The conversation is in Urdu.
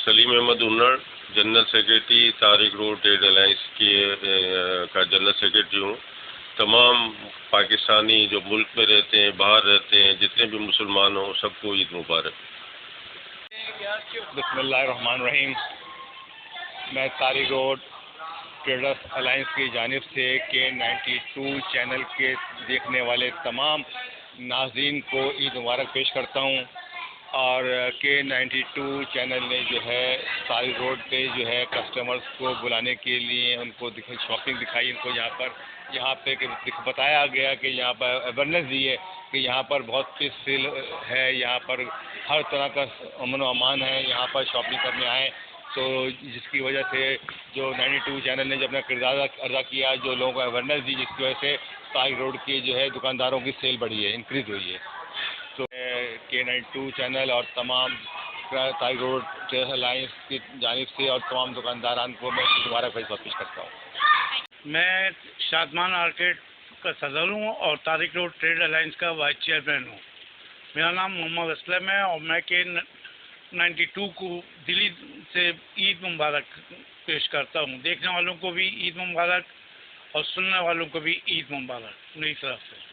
سلیم احمد انڑ، general secretary Tariq road trade alliance کا جنرل سیکرٹری ہوں۔ تمام پاکستانی جو ملک میں رہتے ہیں، باہر رہتے ہیں، جتنے بھی مسلمان ہوں، سب کو عید مبارک۔ بسم اللہ الرحمن الرحیم۔ میں طارق روڈ ٹریڈرز الائنس کی جانب سے K92 چینل کے دیکھنے والے تمام ناظرین کو عید مبارک پیش کرتا ہوں، اور K92 چینل نے جو ہے طارق روڈ پہ جو ہے کسٹمرز کو بلانے کے لیے ان کو شاپنگ دکھائی، ان کو یہاں پہ بتایا گیا کہ یہاں پر اویئرنیس دی ہے کہ یہاں پر بہت پیسفل ہے، یہاں پر ہر طرح کا امن و امان ہے، یہاں پر شاپنگ کرنے آئیں۔ تو جس کی وجہ سے جو 92 چینل نے جو اپنا کردار ادا کیا، جو لوگوں کو اویئرنیس دی، جس کی وجہ سے طارق روڈ کی جو ہے دکانداروں کی سیل بڑھی ہے، انکریز ہوئی ہے۔ تو K92 چینل اور تمام طارق روڈ ٹریڈرز الائنس کی جانب سے اور تمام دکانداران کو میں دوبارہ پیش کرتا ہوں۔ میں شادمان آرکیڈ کا صدر ہوں اور طارق روڈ ٹریڈ الائنس کا وائس چیئرمین ہوں۔ میرا نام محمد اسلم ہے اور میں K92 کو دلی سے عید مبارک پیش کرتا ہوں۔ دیکھنے والوں کو بھی عید مبارک اور سننے والوں کو بھی عید مبارک میری طرف سے۔